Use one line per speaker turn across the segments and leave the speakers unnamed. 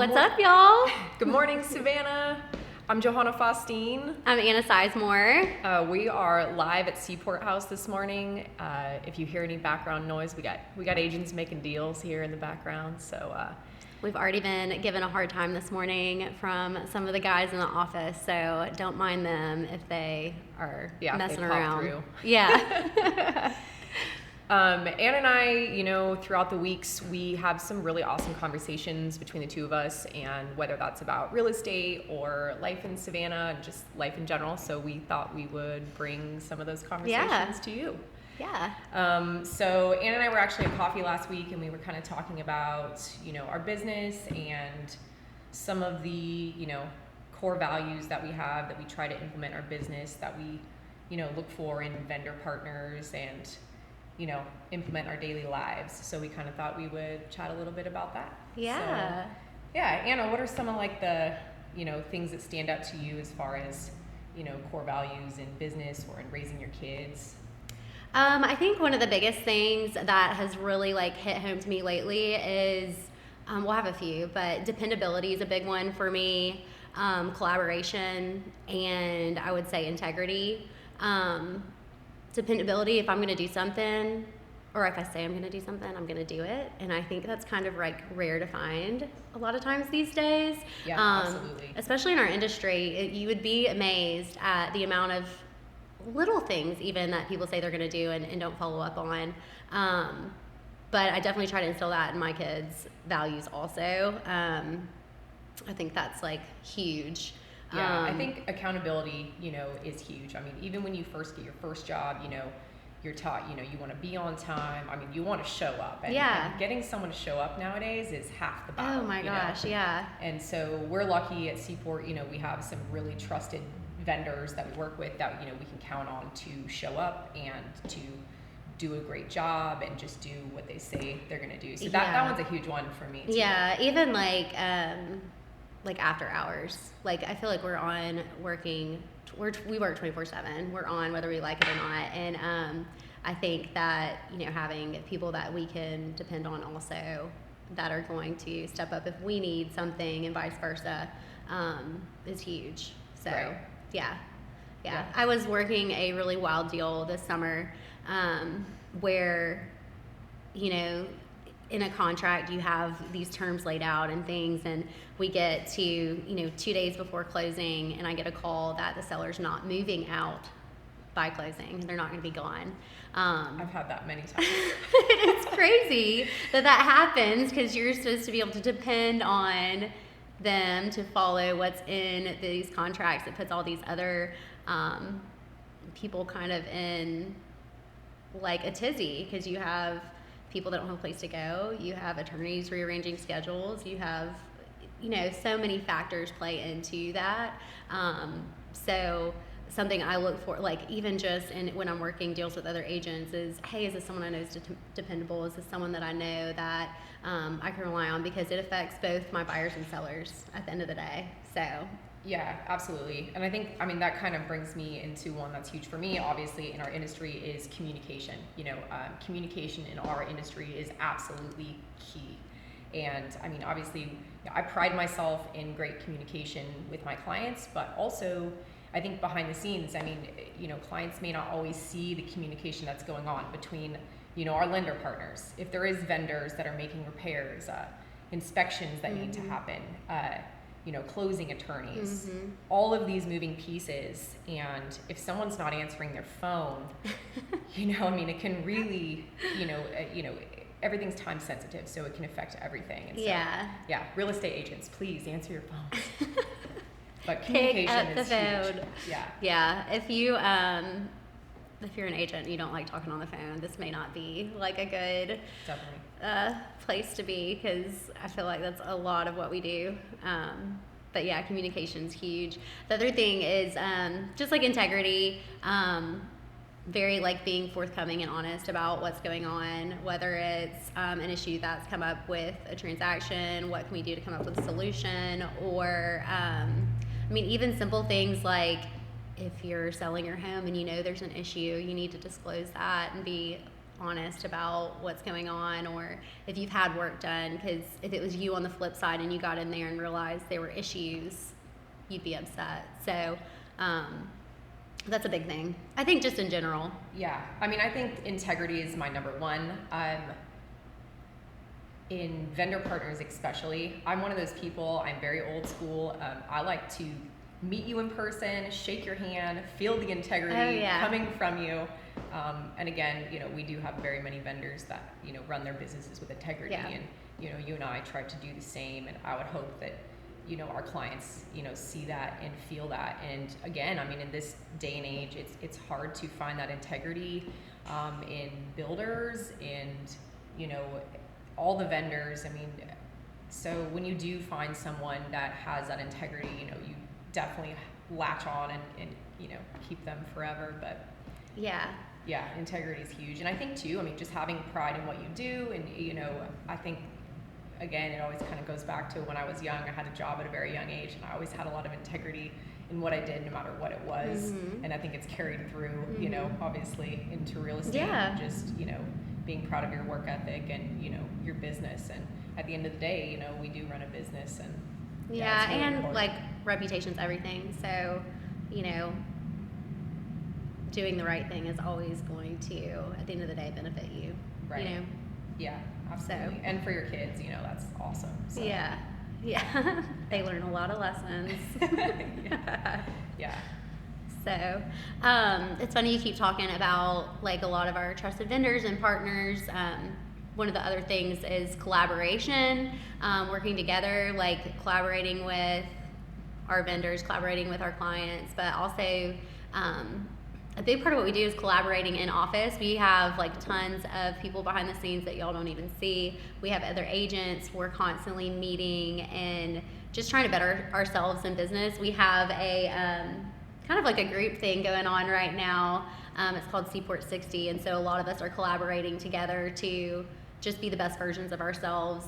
What's up, y'all?
Good morning, Savannah. I'm Johanna Faustine.
I'm Anna Sizemore.
We are live at Seaport House this morning. If you hear any background noise, we got agents making deals here in the background. So
We've already been given a hard time this morning from some of the guys in the office, so don't mind them if they are messing around.
Through.
Yeah.
Anna and I, throughout the weeks, we have some really awesome conversations between the two of us, and whether that's about real estate or life in Savannah and just life in general. So we thought we would bring some of those conversations to you.
Yeah.
So Anna and I were actually at coffee last week, and we were kind of talking about, our business and some of the, core values that we have that we try to implement in our business, that we, look for in vendor partners and, implement our daily lives. So we kind of thought we would chat a little bit about that.
Yeah.
So, yeah, Anna, what are some of like the, things that stand out to you as far as, core values in business or in raising your kids?
I think one of the biggest things that has really hit home to me lately is, we'll have a few, but dependability is a big one for me, collaboration, and I would say integrity. Dependability, if I'm going to do something, or if I say I'm going to do something, I'm going to do it. And I think that's kind of rare to find a lot of times these days.
Yeah, absolutely.
Especially in our industry, you would be amazed at the amount of little things even that people say they're going to do and don't follow up on. But I definitely try to instill that in my kids' values also. I think that's huge.
Yeah, I think accountability, is huge. I mean, even when you first get your first job, you're taught, you want to be on time. I mean, you want to show up. And getting someone to show up nowadays is half the battle.
Oh my gosh, yeah.
And so we're lucky at Seaport, we have some really trusted vendors that we work with that, we can count on to show up and to do a great job and just do what they say they're going to do. So that one's a huge one for me too.
Yeah, even after hours. I feel like we're on working, we work 24/7. We're on whether we like it or not. And I think that, having people that we can depend on also that are going to step up if we need something and vice versa is huge. So,
right.
Yeah. I was working a really wild deal this summer where, in a contract you have these terms laid out and things, and we get to 2 days before closing and I get a call that the seller's not moving out by closing. They're not going to be gone.
I've had that many times.
It's crazy that happens because you're supposed to be able to depend on them to follow what's in these contracts. It puts all these other people kind of in a tizzy because you have people that don't have a place to go. You have attorneys rearranging schedules. You have, so many factors play into that. So something I look for, even just when I'm working deals with other agents is, hey, is this someone I know is dependable? Is this someone that I know that I can rely on? Because it affects both my buyers and sellers at the end of the day. So.
Yeah, absolutely. And I think, that kind of brings me into one that's huge for me, obviously, in our industry is communication. Communication in our industry is absolutely key. And obviously, I pride myself in great communication with my clients, but also I think behind the scenes, clients may not always see the communication that's going on between, our lender partners. If there is vendors that are making repairs, inspections that need to happen, closing attorneys, all of these moving pieces. And if someone's not answering their phone, it can really, everything's time sensitive, so it can affect everything. And so, yeah, real estate agents, please answer your phone. But communication is huge.
Yeah. If you're an agent and you don't like talking on the phone, this may not be a good place to be, because I feel like that's a lot of what we do. But yeah, communication's huge. The other thing is just integrity. Very being forthcoming and honest about what's going on, whether it's an issue that's come up with a transaction, what can we do to come up with a solution, or even simple things if you're selling your home and there's an issue, you need to disclose that and be honest about what's going on, or if you've had work done, because if it was you on the flip side and you got in there and realized there were issues, you'd be upset. So that's a big thing, I think, just in general.
Yeah, I mean, I think integrity is my number one. In vendor partners especially, I'm one of those people, I'm very old school. I like to meet you in person, shake your hand, feel the integrity coming from you. And again, we do have very many vendors that, run their businesses with integrity. And, you and I try to do the same. And I would hope that, our clients, see that and feel that. And again, I mean, in this day and age, it's hard to find that integrity in builders and, all the vendors. I mean, so when you do find someone that has that integrity, you definitely latch on and keep them forever. But yeah, integrity is huge. And I think too, I mean, just having pride in what you do. And, I think, again, it always kind of goes back to when I was young. I had a job at a very young age, and I always had a lot of integrity in what I did, no matter what it was.
Mm-hmm.
And I think it's carried through, obviously into real estate. And just, being proud of your work ethic and, your business. And at the end of the day, we do run a business. And really
and
important.
like, reputation's everything. So, doing the right thing is always going to, at the end of the day, benefit you.
Right. Yeah, absolutely.
So.
And for your kids, that's awesome. So.
Yeah. They learn a lot of lessons.
Yeah.
So, it's funny you keep talking about, like, a lot of our trusted vendors and partners. One of the other things is collaboration, working together, like collaborating with our vendors, collaborating with our clients, but also, a big part of what we do is collaborating in office. We have like tons of people behind the scenes that y'all don't even see. We have other agents. We're constantly meeting and just trying to better ourselves in business. We have a kind of like a group thing going on right now. It's called Seaport 60, and so a lot of us are collaborating together to just be the best versions of ourselves,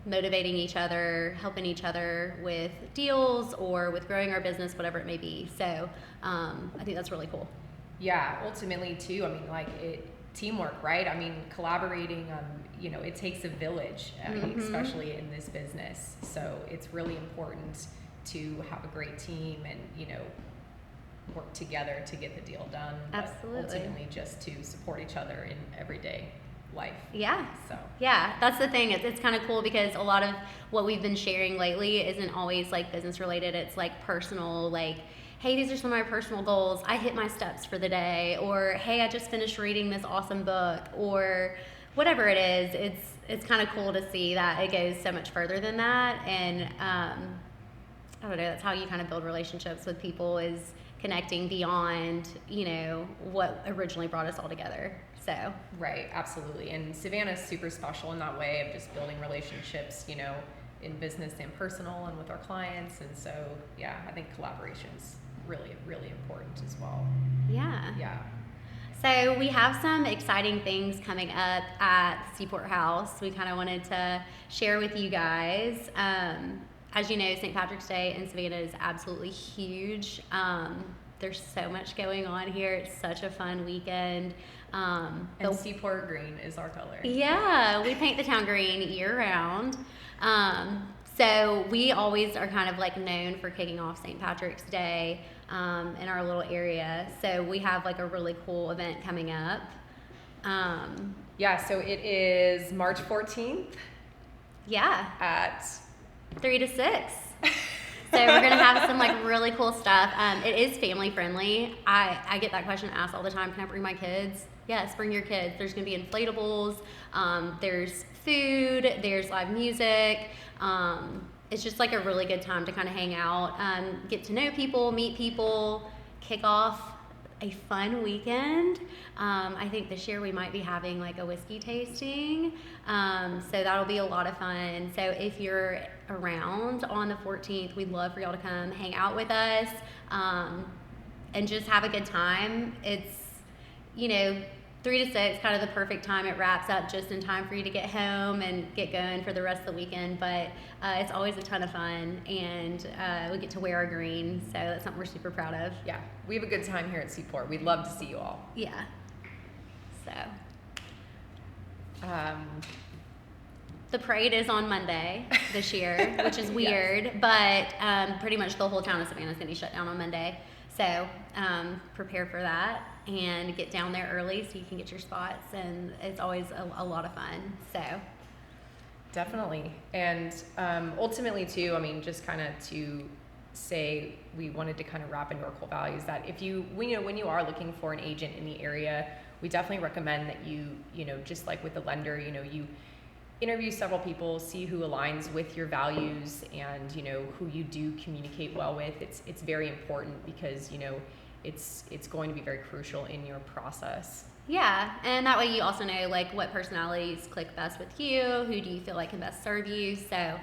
motivating each other, helping each other with deals or with growing our business, whatever it may be. So I think that's really cool.
Yeah, ultimately too, I mean, teamwork, right? I mean, collaborating, it takes a village, especially in this business. So it's really important to have a great team and, work together to get the deal done.
Absolutely.
But ultimately just to support each other in everyday life.
Yeah.
So.
Yeah, that's the thing. It's kind of cool because a lot of what we've been sharing lately isn't always like business related. It's like personal, like, hey, these are some of my personal goals. I hit my steps for the day, or hey, I just finished reading this awesome book, or whatever it is. It's kind of cool to see that it goes so much further than that. And I don't know, that's how you kind of build relationships with people, is connecting beyond, what originally brought us all together. So.
Right, absolutely. And Savannah's super special in that way of just building relationships, in business and personal and with our clients. And so, yeah, I think collaboration's really, really important as well.
Yeah.
Yeah.
So we have some exciting things coming up at Seaport House. We kind of wanted to share with you guys. As you know, St. Patrick's Day in Savannah is absolutely huge. There's so much going on here. It's such a fun weekend.
And Seaport green is our color.
Yeah, we paint the town green year round. So we always are kind of like known for kicking off St. Patrick's Day in our little area. So we have like a really cool event coming up.
Yeah, so it is March 14th.
Yeah.
At
3 to 6. So we're going to have some like really cool stuff. It is family friendly. I get that question asked all the time. Can I bring my kids? Yes, bring your kids. There's going to be inflatables. There's food. There's live music. It's just like a really good time to kind of hang out, get to know people, meet people, kick off a fun weekend. I think this year we might be having like a whiskey tasting. So that'll be a lot of fun. So if you're around on the 14th, we'd love for y'all to come hang out with us, and just have a good time. It's, 3 to 6, kind of the perfect time. It wraps up just in time for you to get home and get going for the rest of the weekend. But it's always a ton of fun, and we get to wear our green, so that's something we're super proud of.
Yeah, we have a good time here at Seaport. We'd love to see you all.
Yeah. So. The parade is on Monday this year, which is
Yes.
weird, but pretty much the whole town of Savannah is going to be shut down on Monday. So prepare for that and get down there early so you can get your spots, and it's always a lot of fun. So
Definitely. And ultimately, too, I mean, just kind of to say, we wanted to kind of wrap into our core values that if you, when you are looking for an agent in the area, we definitely recommend that just like with the lender, you interview several people, see who aligns with your values, and who you do communicate well with. It's very important because it's going to be very crucial in your process.
yeah, and that way you also know like what personalities click best with you, who do you feel like can best serve you. So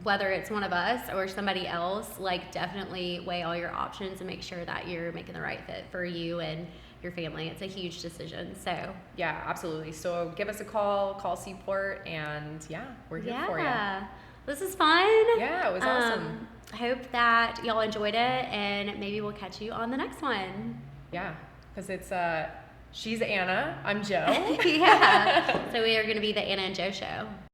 whether it's one of us or somebody else, like definitely weigh all your options and make sure that you're making the right fit for you and your family. It's a huge decision. So
Yeah, absolutely. So give us a call Seaport, and yeah, we're here for you.
yeah, this is fun.
Yeah, it was awesome.
I hope that y'all enjoyed it, and maybe we'll catch you on the next one.
Yeah, because she's Anna, I'm Joe.
Yeah. So we are going to be the Anna and Joe show.